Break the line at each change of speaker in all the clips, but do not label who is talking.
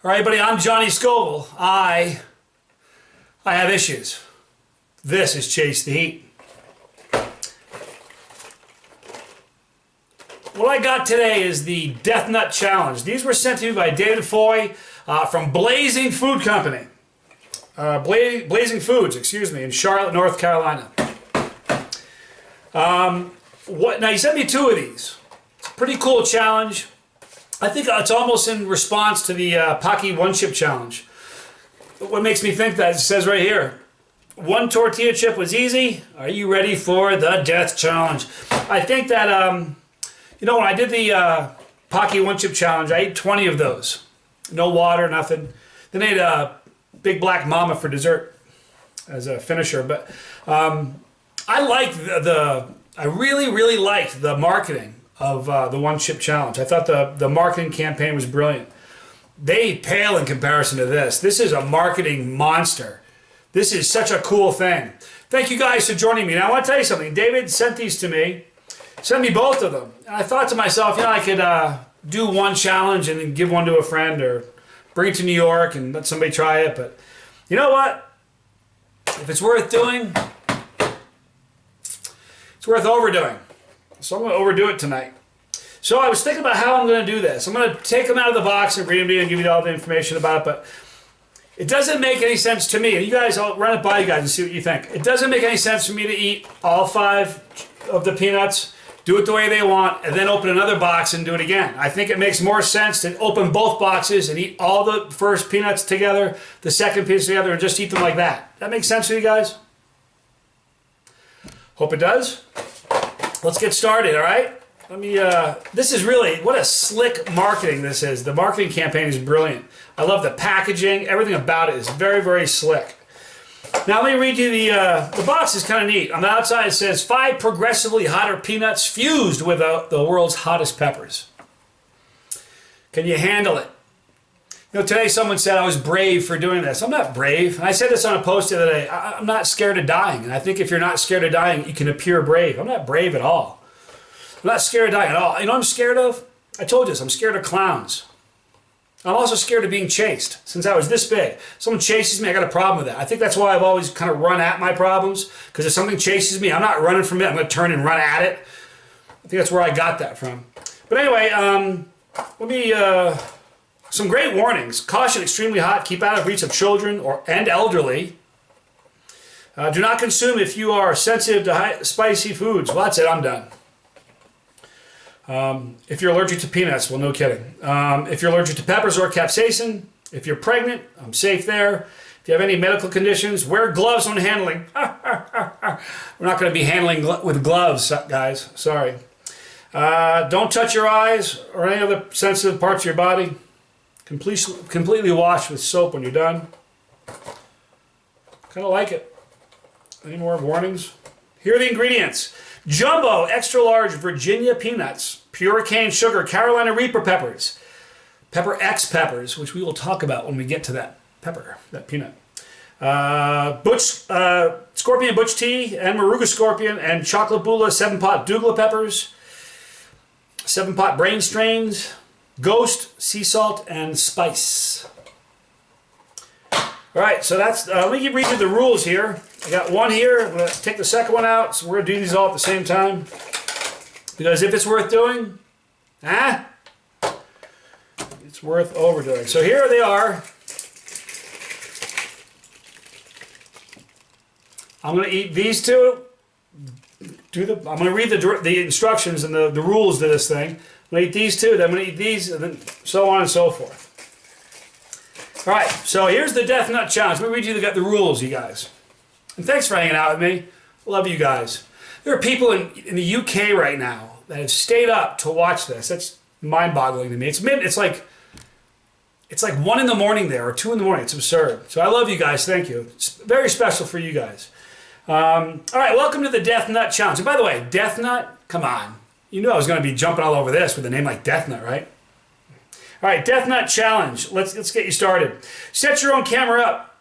All right, buddy, I'm Johnny Scoville. I have issues. This is Chase the Heat. What I got today is the Deathnut Challenge. These were sent to me by David Foy from Blazing Food Company. Blazing Foods, excuse me, in Charlotte, North Carolina. Now, he sent me 2 of these. It's a pretty cool challenge. I think it's almost in response to the Pocky One Chip Challenge. What makes me think that, it says right here, 1 tortilla chip was easy. Are you ready for the Death Challenge? I think that, you know, when I did the Pocky One Chip Challenge, I ate 20 of those. No water, nothing. Then I ate a Big Black Mama for dessert as a finisher. But I liked I really liked the marketing of the One Chip Challenge. I thought the marketing campaign was brilliant. They pale in comparison to this. This is a marketing monster. This is such a cool thing. Thank you guys for joining me. Now I want to tell you something. David sent these to me. Sent me both of them. And I thought to myself, you know, I could do one challenge and then give one to a friend or bring it to New York and let somebody try it. But you know what? If it's worth doing, it's worth overdoing. So I'm going to overdo it tonight. So I was thinking about how I'm going to do this. I'm going to take them out of the box and read them to you and give you all the information about it. But it doesn't make any sense to me. You guys, I'll run it by you guys and see what you think. It doesn't make any sense for me to eat all 5 of the peanuts, do it the way they want, and then open another box and do it again. I think it makes more sense to open both boxes and eat all the first peanuts together, the second piece together, and just eat them like that. That makes sense to you guys? Hope it does. Let's get started, all right? Let me, this is really, what a slick marketing this is. The marketing campaign is brilliant. I love the packaging. Everything about it is very, very slick. Now let me read you the box is kind of neat. On the outside it says 5 progressively hotter peanuts fused with the world's hottest peppers. Can you handle it? You know, today someone said I was brave for doing this. I'm not brave. And I said this on a post the other day. I'm not scared of dying. And I think if you're not scared of dying, you can appear brave. I'm not brave at all. I'm not scared of dying at all. You know what I'm scared of? I told you this. I'm scared of clowns. I'm also scared of being chased. Since I was this big, if someone chases me, I got a problem with that. I think that's why I've always kind of run at my problems. Because if something chases me, I'm not running from it. I'm going to turn and run at it. I think that's where I got that from. But anyway, let me... some great warnings. Caution, extremely hot. Keep out of reach of children and elderly. Do not consume if you are sensitive to spicy foods. Well, that's it. I'm done. If you're allergic to peanuts, well, no kidding. If you're allergic to peppers or capsaicin, if you're pregnant, I'm safe there. If you have any medical conditions, wear gloves when handling. We're not going to be handling with gloves, guys. Sorry. Don't touch your eyes or any other sensitive parts of your body. Completely wash with soap when you're done. Kind of like it. Any more warnings? Here are the ingredients. Jumbo extra large Virginia peanuts, pure cane sugar, Carolina Reaper peppers, Pepper X peppers, which we will talk about when we get to that pepper, that peanut. Scorpion Butch tea and Maruga scorpion and chocolate bula 7-pot Douglas peppers, 7-pot brain strains, ghost, sea salt, and spice. All right, so that's, let me read you the rules here. I got one here. I'm going to take the second one out, so we're going to do these all at the same time. Because if it's worth doing, it's worth overdoing. So here they are. I'm going to eat these 2. I'm going to read the instructions and the rules to this thing. I'm going to eat these 2, then I'm going to eat these, and then so on and so forth. All right, so here's the Deathnut Challenge. Let me read you the rules, you guys. And thanks for hanging out with me. Love you guys. There are people in the UK right now that have stayed up to watch this. That's mind-boggling to me. It's like 1 in the morning there, or 2 in the morning. It's absurd. So I love you guys. Thank you. It's very special for you guys. All right, welcome to the Deathnut Challenge. And by the way, Deathnut, come on. You knew I was going to be jumping all over this with a name like Deathnut, right? All right, Deathnut Challenge. Let's get you started. Set your own camera up.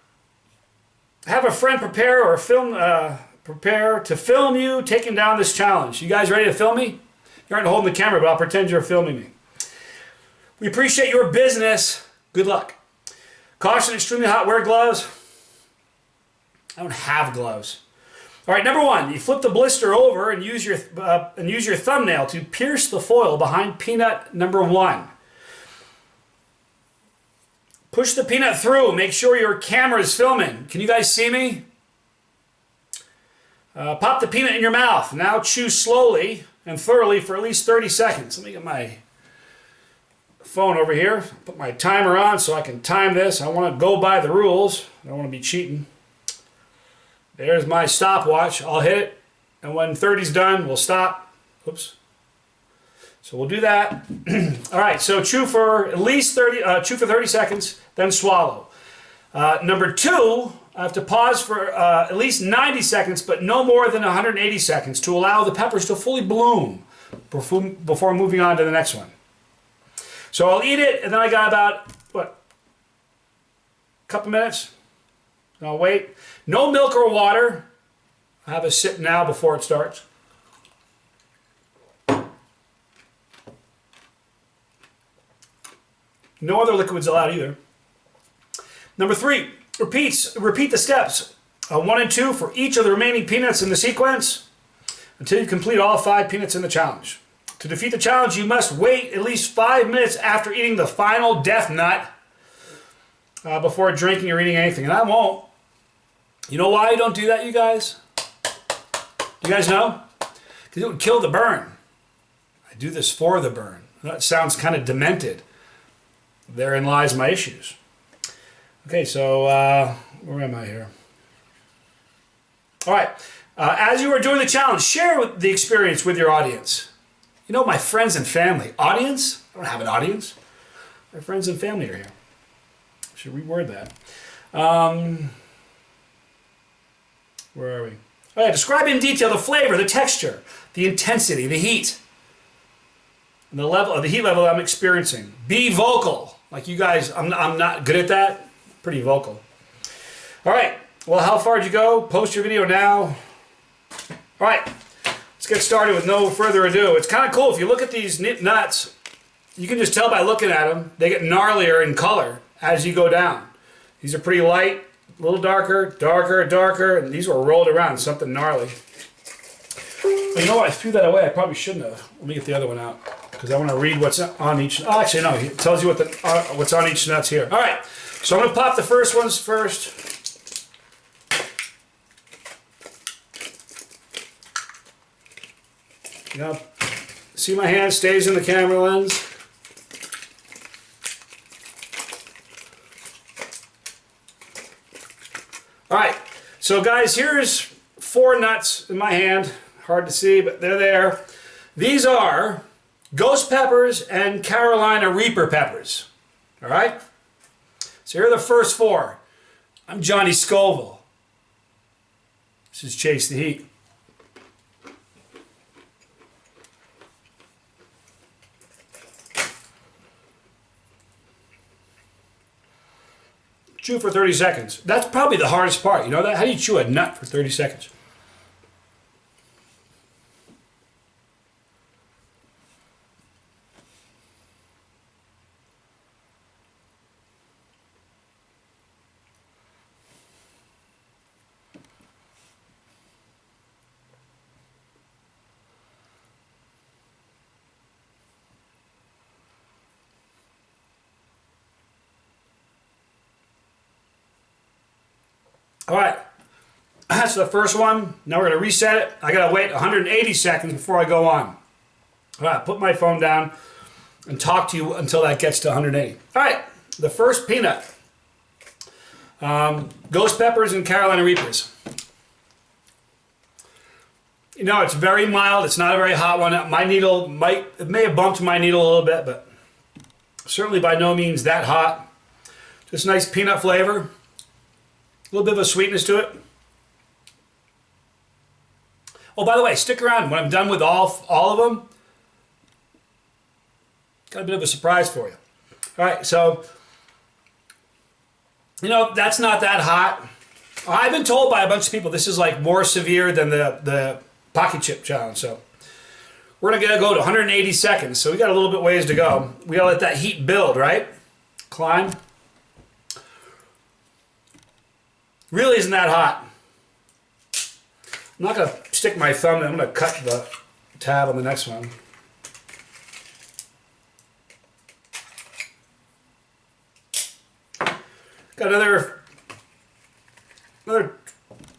Have a friend prepare to film you taking down this challenge. You guys ready to film me? You aren't holding the camera, but I'll pretend you're filming me. We appreciate your business. Good luck. Caution, extremely hot, wear gloves. I don't have gloves. All right, number 1, you flip the blister over and use your thumbnail to pierce the foil behind peanut number 1. Push the peanut through. Make sure your camera is filming. Can you guys see me? Pop the peanut in your mouth. Now chew slowly and thoroughly for at least 30 seconds. Let me get my phone over here. Put my timer on so I can time this. I want to go by the rules. I don't want to be cheating. There's my stopwatch. I'll hit it, and when 30's done, we'll stop. Oops. So we'll do that. All right, so chew for at least 30 seconds, then swallow. Number 2, I have to pause for at least 90 seconds, but no more than 180 seconds to allow the peppers to fully bloom before moving on to the next one. So I'll eat it, and then I got about, what, a couple minutes? I'll wait. No milk or water. I have a sip now before it starts. No other liquids allowed either. Number 3, repeat the steps 1 and 2 for each of the remaining peanuts in the sequence until you complete all 5 peanuts in the challenge. To defeat the challenge, you must wait at least 5 minutes after eating the final death nut before drinking or eating anything. And I won't. You know why I don't do that, you guys? You guys know? Because it would kill the burn. I do this for the burn. That sounds kind of demented. Therein lies my issues. Okay, so where am I here? All right. As you are doing the challenge, share the experience with your audience. You know, my friends and family. Audience? I don't have an audience. My friends and family are here. I should reword that. Where are we? All right, describe in detail the flavor, the texture, the intensity, the heat, and the level of the heat level I'm experiencing. Be vocal. Like you guys, I'm not good at that. Pretty vocal. All right. Well, how far did you go? Post your video now. All right. Let's get started with no further ado. It's kind of cool. If you look at these nuts, you can just tell by looking at them, they get gnarlier in color as you go down. These are pretty light, a little darker, darker, darker, and these were rolled around, something gnarly. But you know what? I threw that away. I probably shouldn't have. Let me get the other one out because I want to read what's on each. Oh, actually, no. It tells you what's on each nuts here. All right. So I'm going to pop the first ones first. You know, see my hand stays in the camera lens. All right, so guys, here's 4 nuts in my hand. Hard to see, but they're there. These are ghost peppers and Carolina Reaper peppers. All right? So here are the first 4. I'm Johnny Scoville. This is Chase the Heat. Chew for 30 seconds. That's probably the hardest part. You know that? How do you chew a nut for 30 seconds? All right, that's the first one. Now we're going to reset it. I got to wait 180 seconds before I go on. All right, put my phone down and talk to you until that gets to 180. All right, the first peanut. Ghost peppers and Carolina Reapers. You know, it's very mild. It's not a very hot one. My needle may have bumped my needle a little bit, but certainly by no means that hot. Just nice peanut flavor. A little bit of a sweetness to it. Oh, by the way, stick around. When I'm done with all of them, got a bit of a surprise for you. All right, so, you know, that's not that hot. I've been told by a bunch of people this is like more severe than the Pocket Chip Challenge. So we're going to go to 180 seconds. So we got a little bit ways to go. We got to let that heat build, right? Climb. Really isn't that hot. I'm not going to stick my thumb in. I'm going to cut the tab on the next one. Got another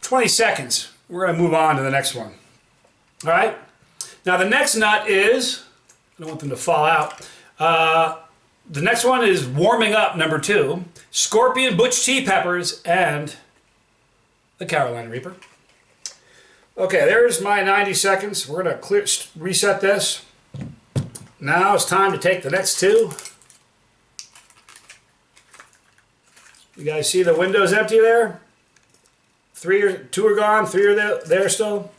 20 seconds. We're going to move on to the next one. All right. Now the next nut is, I don't want them to fall out. The next one is warming up, number 2. Scorpion, Butch tea peppers, and the Carolina Reaper. Okay, there's my 90 seconds. We're going to reset this. Now it's time to take the next 2. You guys see the windows empty there? 2 are gone, 3 are there still.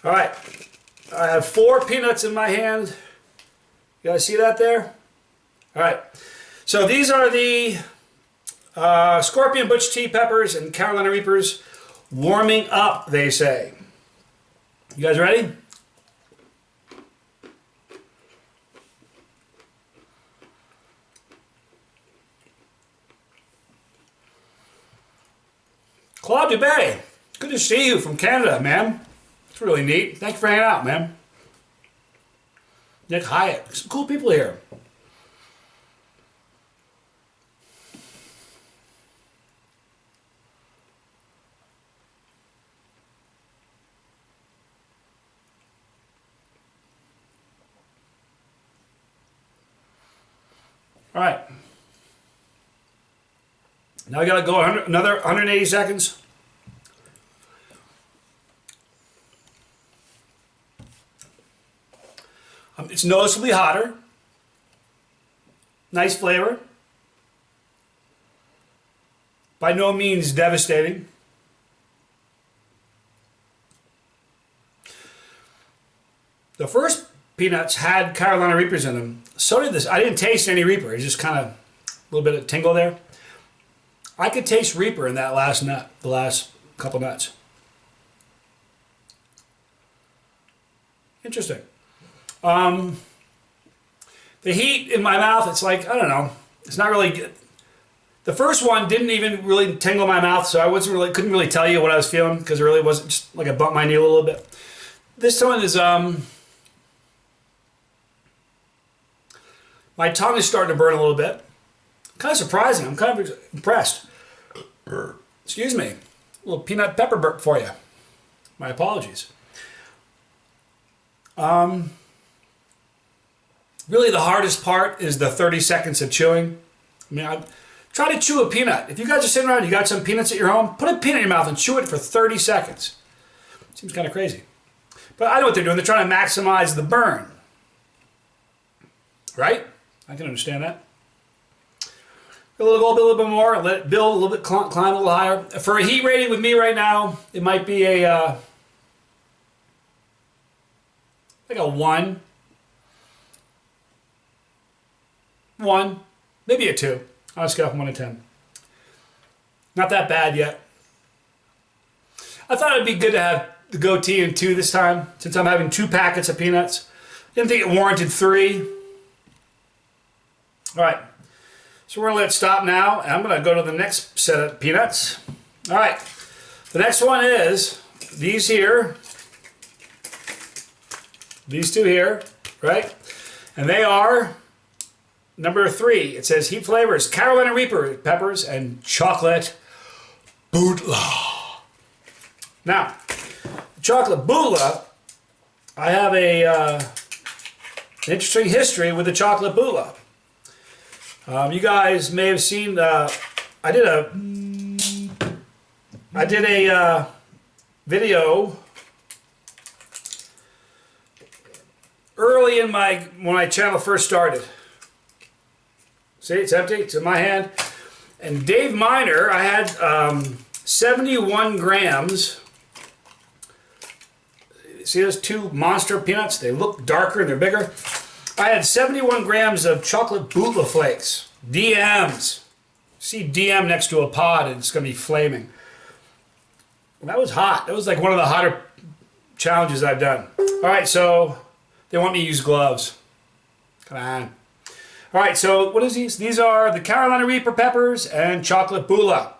All right, I have 4 peanuts in my hand. You guys see that there? All right, so these are the Scorpion, Butch tea peppers, and Carolina Reapers warming up, they say. You guys ready? Claude Dubé, good to see you from Canada, man. It's really neat. Thank you for hanging out, man. Nick Hyatt, some cool people here. All right. Now we got to go another 180 seconds. It's noticeably hotter. Nice flavor. By no means devastating. The first peanuts had Carolina Reapers in them. So did this. I didn't taste any Reaper. It's just kind of a little bit of tingle there. I could taste Reaper in that last nut, the last couple nuts. Interesting. The heat in my mouth, it's like, I don't know, it's not really good. The first one didn't even really tingle my mouth, so I couldn't really tell you what I was feeling, because it really wasn't, just like I bumped my knee a little bit. This one is, my tongue is starting to burn a little bit. Kind of surprising. I'm kind of impressed. Excuse me. A little peanut pepper burp for you. My apologies. Really the hardest part is the 30 seconds of chewing. I mean, try to chew a peanut. If you guys are sitting around and you got some peanuts at your home, put a peanut in your mouth and chew it for 30 seconds. Seems kind of crazy. But I know what they're doing. They're trying to maximize the burn. Right? I can understand that. A little bit more, let it build a little bit, climb a little higher. For a heat rating with me right now, it might be a like a 1, maybe a 2. I'll scale from 1 to 10. Not that bad yet. I thought it'd be good to have the goatee in 2 this time, since I'm having 2 packets of peanuts. Didn't think it warranted 3. All right. So we're going to let it stop now, and I'm going to go to the next set of peanuts. All right, the next one is these here, these 2 here, right? And they are number 3. It says heat flavors, Carolina Reaper peppers and chocolate bootla. Now, chocolate bootla, I have an interesting history with the chocolate bootla. You guys may have seen, I did a video early in when my channel first started. See, it's empty, it's in my hand. And Dave Miner, I had 71 grams. See those 2 monster peanuts? They look darker and they're bigger. I had 71 grams of chocolate bootla flakes, DMs. See DM next to a pod and it's going to be flaming. That was hot. That was like one of the hotter challenges I've done. All right, so they want me to use gloves. Come on. All right, so what is these? These are the Carolina Reaper peppers and chocolate bula.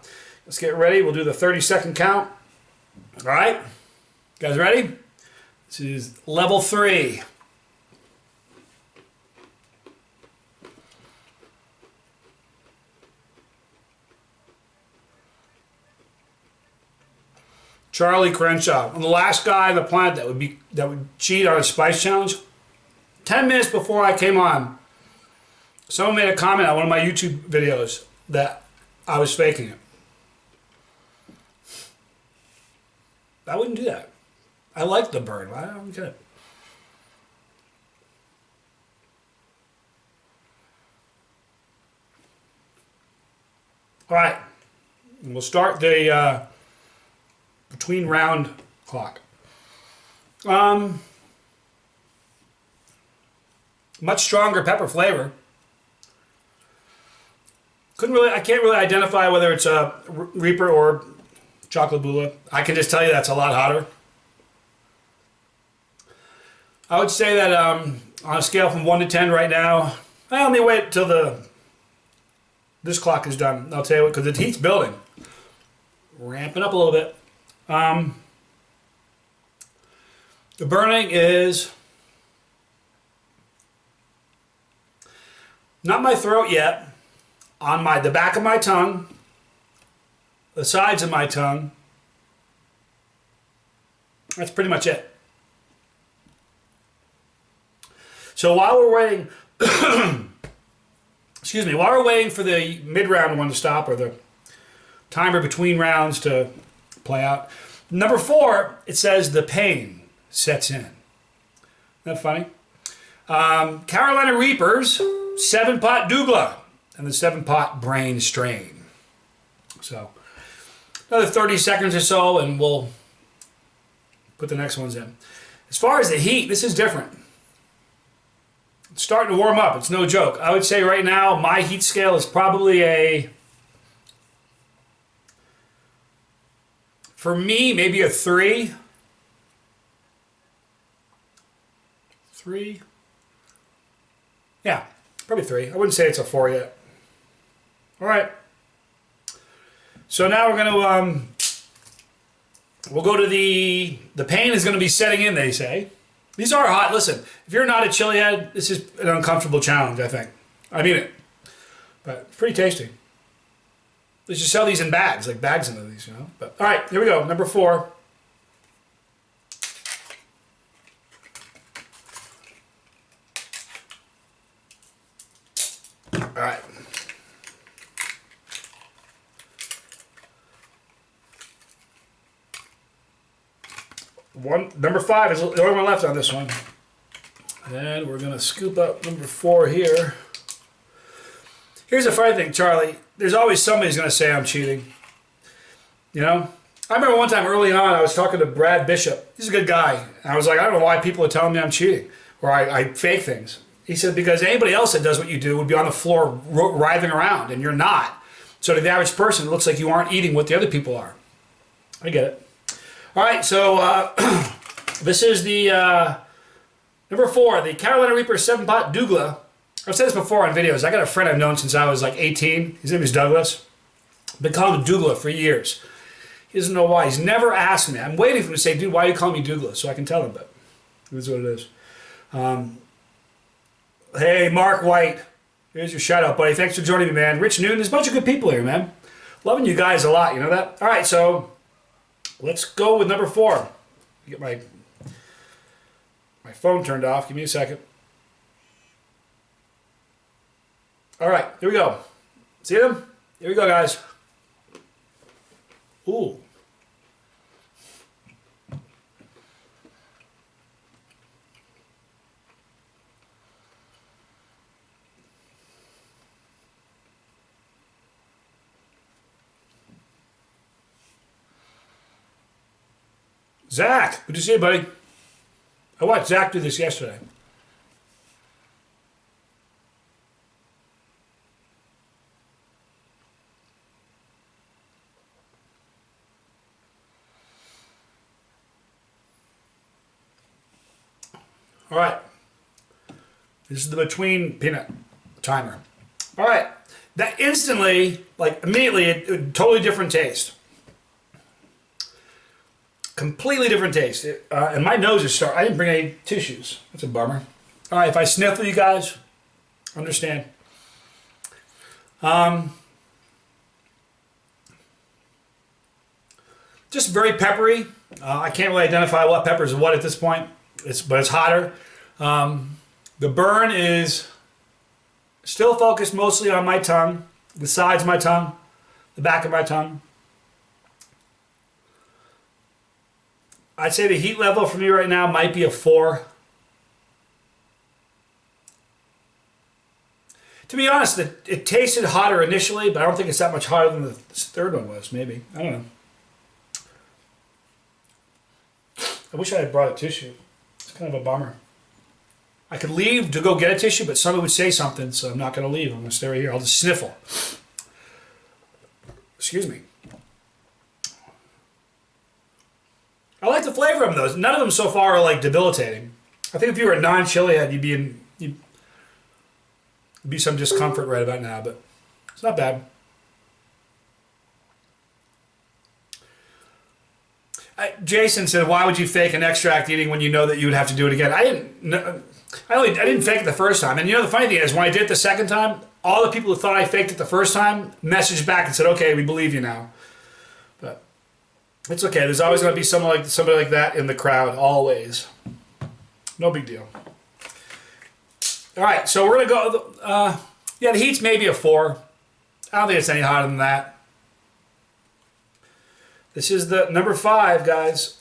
Let's get ready. We'll do the 30-second count. All right, you guys ready? This is level 3. Charlie Crenshaw. I'm the last guy on the planet that would cheat on a spice challenge. 10 minutes before I came on, someone made a comment on one of my YouTube videos that I was faking it. I wouldn't do that. I like the burn. I don't get it. All right. We'll start the between round clock. Much stronger pepper flavor. I can't really identify whether it's a Reaper or chocolate bula. I can just tell you that's a lot hotter. I would say that on a scale from 1 to 10 right now, let me wait till this clock is done. I'll tell you what, because the heat's building. Ramping up a little bit. The burning is not my throat yet, on the back of my tongue, the sides of my tongue. That's pretty much it. So while we're waiting, excuse me, while we're waiting for the mid-round one to stop, or the timer between rounds to play out, number 4, it says the pain sets in. Isn't that funny? Carolina Reapers, 7-pot Douglas, and the 7-pot Brain Strain. So another 30 seconds or so, and we'll put the next ones in. As far as the heat, this is different. It's starting to warm up. It's no joke. I would say right now my heat scale is probably for me, maybe a 3. 3? Yeah, probably 3. I wouldn't say it's a 4 yet. All right. So now we're going to, we'll go to the pain is going to be setting in, they say. These are hot. Listen, if you're not a chili head, this is an uncomfortable challenge, I think. I mean it. But it's pretty tasty. They should sell these in bags, like bags into these, you know. But all right, here we go. Number 4. All right. Number 5 is the only one left on this one. And we're going to scoop up number 4 here. Here's the funny thing, Charlie. There's always somebody who's going to say I'm cheating. You know? I remember one time early on, I was talking to Brad Bishop. He's a good guy. And I was like, I don't know why people are telling me I'm cheating. Or I fake things. He said, because anybody else that does what you do would be on the floor writhing around, and you're not. So to the average person, it looks like you aren't eating what the other people are. I get it. All right, so this is the number 4, the Carolina Reaper 7-pot Douglas. I've said this before on videos. I got a friend I've known since I was like 18. His name is Douglas. I've been calling him Douglas for years. He doesn't know why. He's never asked me. I'm waiting for him to say, dude, why do you call me Douglas? So I can tell him, but this is what it is. Hey, Mark White. Here's your shout out, buddy. Thanks for joining me, man. Rich Newton. There's a bunch of good people here, man. Loving you guys a lot. You know that? All right, so let's go with number 4. Get my phone turned off. Give me a second. All right, here we go. See them? Here we go, guys. Ooh. Zach, good to see you, buddy. I watched Zach do this yesterday. All right. This is the between peanut timer. All right, that instantly, like immediately, it totally different taste. Completely different taste. And my nose is starting. I didn't bring any tissues. That's a bummer. All right, if I sniffle, you guys, understand. Just very peppery. I can't really identify what peppers are what at this point. But it's hotter. The burn is still focused mostly on my tongue, the sides of my tongue, the back of my tongue. I'd say the heat level for me right now might be a 4. To be honest, it tasted hotter initially, but I don't think it's that much hotter than the third one was, maybe. I don't know. I wish I had brought a tissue. It's kind of a bummer. I could leave to go get a tissue, but somebody would say something, so I'm not going to leave. I'm going to stay right here. I'll just sniffle. Excuse me. I like the flavor of those. None of them so far are like debilitating. I think if you were a non-chili head, you'd be some discomfort right about now, but it's not bad. Jason said, "Why would you fake an extract eating when you know that you would have to do it again?" I didn't fake it the first time. And you know the funny thing is, when I did it the second time, all the people who thought I faked it the first time messaged back and said, "Okay, we believe you now." But it's okay. There's always going to be somebody like that in the crowd. Always. No big deal. All right, so we're going to go. Yeah, the heat's maybe a 4. I don't think it's any hotter than that. This is the number 5, guys.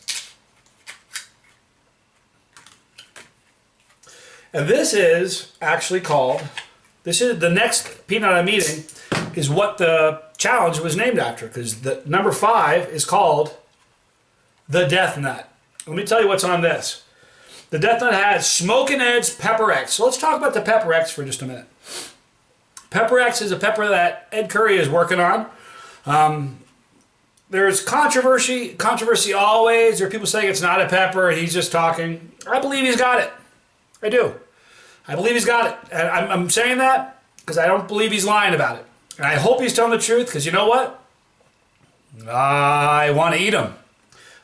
And this is actually called, this is the next peanut I'm eating is what the challenge was named after, because the number 5 is called the Deathnut. Let me tell you what's on this. The Deathnut has Smokin' Ed's Pepper X. So let's talk about the Pepper X for just a minute. Pepper X is a pepper that Ed Curry is working on. There's controversy always. There are people saying it's not a pepper and he's just talking. I believe he's got it. I do. I believe he's got it. And I'm saying that because I don't believe he's lying about it. And I hope he's telling the truth because you know what? I want to eat them.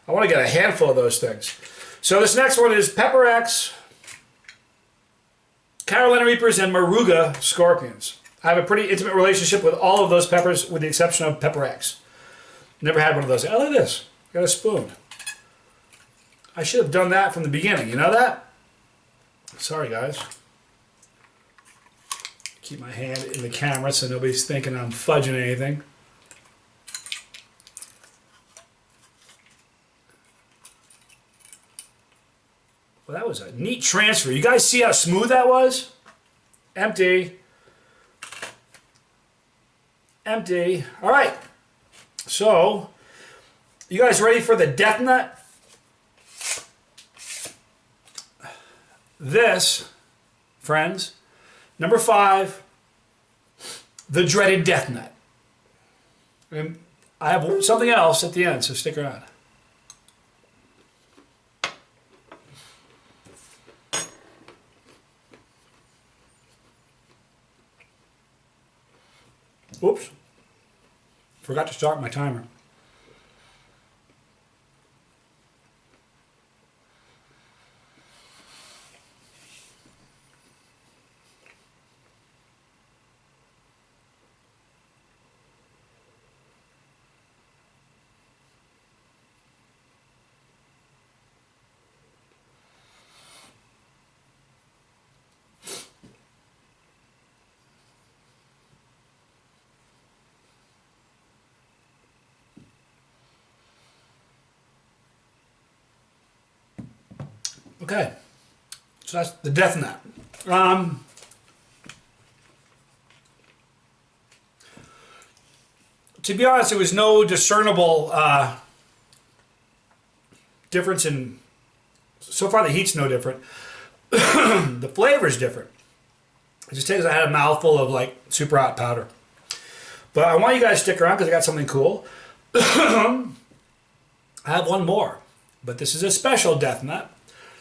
I want to get a handful of those things. So this next one is Pepper X, Carolina Reapers, and Moruga Scorpions. I have a pretty intimate relationship with all of those peppers with the exception of Pepper X. Never had one of those. Oh, look at this. Got a spoon. I should have done that from the beginning. You know that? Sorry, guys. Keep my hand in the camera so nobody's thinking I'm fudging anything. Well, that was a neat transfer. You guys see how smooth that was? Empty. Empty. All right. So, you guys ready for the Deathnut? This, friends, number 5, the dreaded Deathnut. And I have something else at the end, so stick around. Oops. Forgot to start my timer. Okay, so that's the Deathnut. To be honest, there was no discernible difference in, so far the heat's no different. The flavor's different. It just takes, I had a mouthful of like super hot powder. But I want you guys to stick around because I got something cool. I have one more, but this is a special Deathnut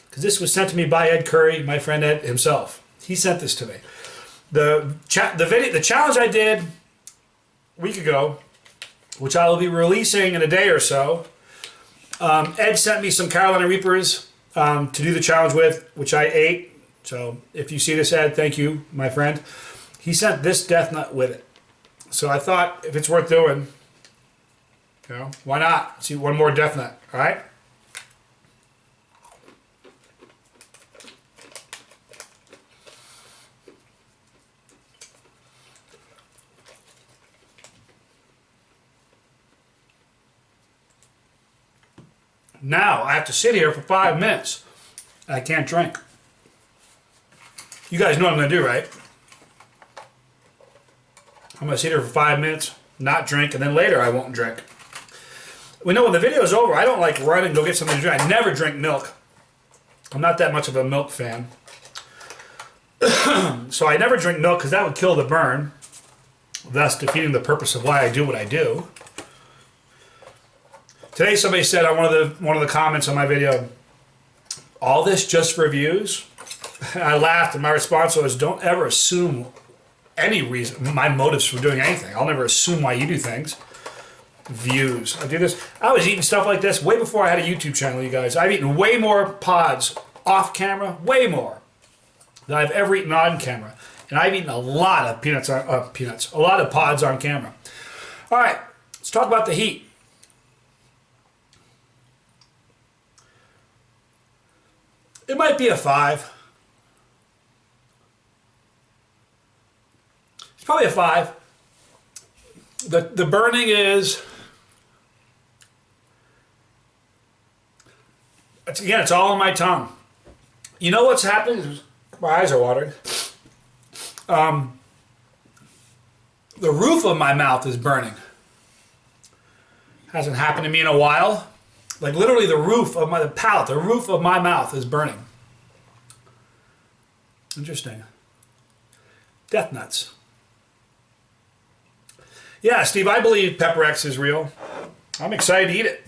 because this was sent to me by Ed Curry, my friend Ed himself. He sent this to me. The challenge I did a week ago, which I will be releasing in a day or so. Ed sent me some Carolina Reapers to do the challenge with, which I ate. So if you see this, Ed, thank you, my friend. He sent this Deathnut with it. So I thought if it's worth doing, you know, why not? See one more Deathnut, all right? Now I have to sit here for 5 minutes. I can't drink. You guys know what I'm going to do, right? I'm going to sit here for 5 minutes, not drink, and then later I won't drink. We know when the video is over, I don't like run and go get something to drink. I never drink milk. I'm not that much of a milk fan. So I never drink milk because that would kill the burn, thus defeating the purpose of why I do what I do. Today somebody said on one of the comments on my video, all this just for views? I laughed and my response was, don't ever assume any reason, my motives for doing anything. I'll never assume why you do things. Views. I do this. I was eating stuff like this way before I had a YouTube channel, you guys. I've eaten way more pods off camera, way more, than I've ever eaten on camera. And I've eaten a lot of a lot of pods on camera. All right, let's talk about the heat. It might be a 5. It's probably a 5. The burning is, it's all on my tongue. You know what's happening? My eyes are watering. The roof of my mouth is burning. Hasn't happened to me in a while. Like literally the roof of the palate, the roof of my mouth is burning. Interesting. Deathnuts. Yeah, Steve, I believe Pepper X is real. I'm excited to eat it.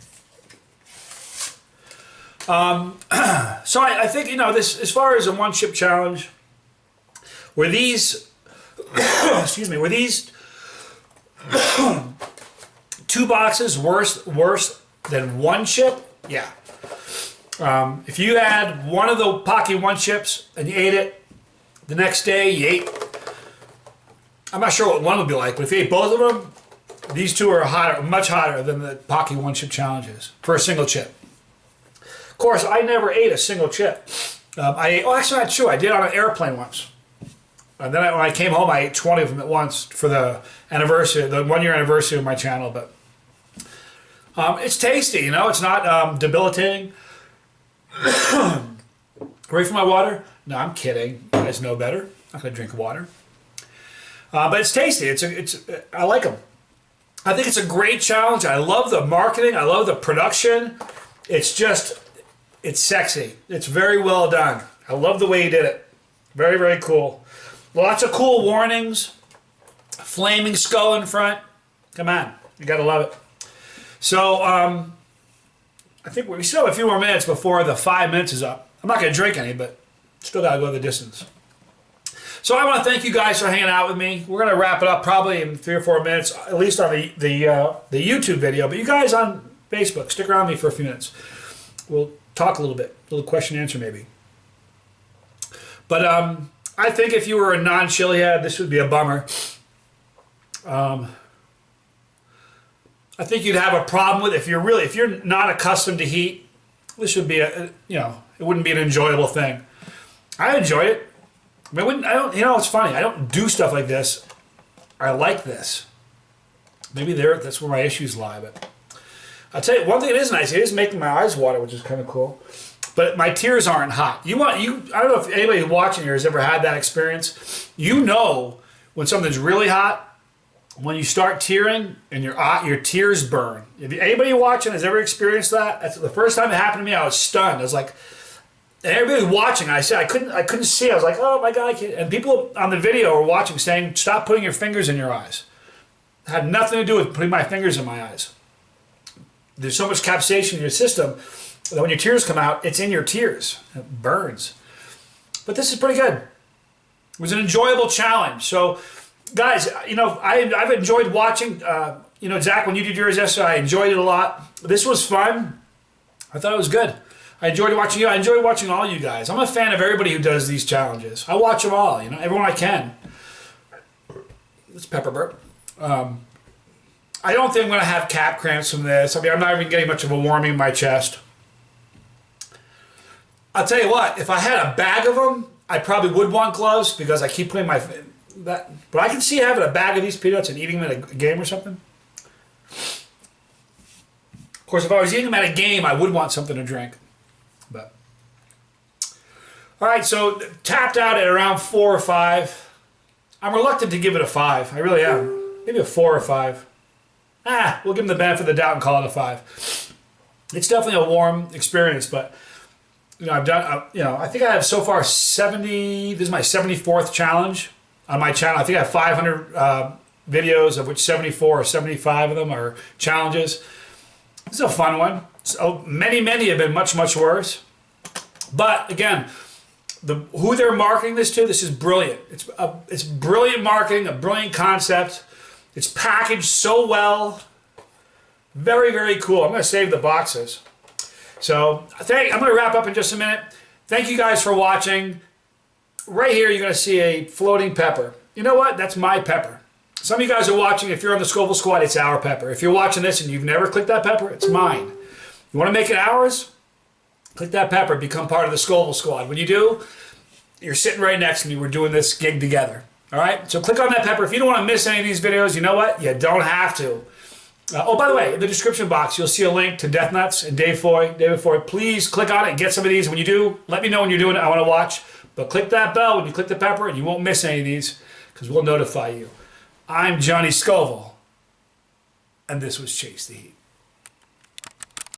So I think, you know, this, as far as a one chip challenge, were these, excuse me, were these 2 boxes worse than 1 chip? Yeah. If you had one of the Pocky 1 chips and you ate it, the next day you ate, I'm not sure what one would be like, but if you ate both of them, these two are hotter, much hotter than the Pocky 1 chip challenges for a single chip. Of course, I never ate a single chip. Actually not true, I did on an airplane once. And then when I came home, I ate 20 of them at once for the anniversary, the 1-year anniversary of my channel. But it's tasty, you know. It's not debilitating. Ready for my water? No, I'm kidding. You guys know better. I'm not gonna drink water. But it's tasty. I like them. I think it's a great challenge. I love the marketing. I love the production. It's sexy. It's very well done. I love the way he did it. Very, very cool. Lots of cool warnings. Flaming skull in front. Come on. You gotta love it. So, I think we still have a few more minutes before the 5 minutes is up. I'm not gonna drink any, but still gotta go the distance. So I want to thank you guys for hanging out with me. We're going to wrap it up probably in 3 or 4 minutes, at least on the YouTube video. But you guys on Facebook, stick around me for a few minutes. We'll talk a little bit, a little question and answer maybe. But I think if you were a non-chili head, this would be a bummer. I think you'd have a problem with it. If you're not accustomed to heat, this would be it wouldn't be an enjoyable thing. I enjoyed it. I don't, it's funny. I don't do stuff like this. I like this. Maybe that's where my issues lie. But I'll tell you one thing. It is nice. It is making my eyes water, which is kind of cool. But my tears aren't hot. I don't know if anybody watching here has ever had that experience. You know when something's really hot, when you start tearing and your tears burn. If anybody watching has ever experienced that, that's the first time it happened to me. I was stunned. I was like. And everybody was watching. I said I couldn't see. I was like, oh my God! I can't. And people on the video were watching, saying, "Stop putting your fingers in your eyes." It had nothing to do with putting my fingers in my eyes. There's so much capsaicin in your system that when your tears come out, it's in your tears. It burns. But this is pretty good. It was an enjoyable challenge. So, guys, you know, I've enjoyed watching. You know, Zach, when you did yours yesterday, I enjoyed it a lot. This was fun. I thought it was good. I enjoyed watching you. I enjoy watching all you guys. I'm a fan of everybody who does these challenges. I watch them all, you know, everyone I can. It's pepper burp. I don't think I'm going to have cap cramps from this. I mean, I'm not even getting much of a warming in my chest. I'll tell you what, if I had a bag of them, I probably would want gloves because I keep putting but I can see having a bag of these peanuts and eating them at a game or something. Of course, if I was eating them at a game, I would want something to drink. But all right, so tapped out at around 4 or 5. I'm reluctant to give it a 5. I really am. Maybe a 4 or 5. We'll give them the benefit of the doubt and call it a 5. It's definitely a warm experience, but you know, I've done. You know, I think I have so far 70. This is my 74th challenge on my channel. I think I have 500 videos, of which 74 or 75 of them are challenges. This is a fun one. So many have been much worse. But again, who they're marketing this to, this is brilliant. It's brilliant marketing, a brilliant concept. It's packaged so well. Very cool. I'm going to save the boxes. So I'm going to wrap up in just a minute. Thank you guys for watching. Right here, you're going to see a floating pepper. You know what? That's my pepper. Some of you guys are watching. If you're on the Scoville Squad, it's our pepper. If you're watching this and you've never clicked that pepper, it's mine. You want to make it ours? Click that pepper. Become part of the Scoville Squad. When you do, you're sitting right next to me. We're doing this gig together. All right? So click on that pepper. If you don't want to miss any of these videos, you know what? You don't have to. Oh, by the way, in the description box, you'll see a link to Deathnuts and David Foy. Please click on it and get some of these. When you do, let me know when you're doing it. I want to watch. But click that bell when you click the pepper, and you won't miss any of these because we'll notify you. I'm Johnny Scoville, and this was Chase the Heat.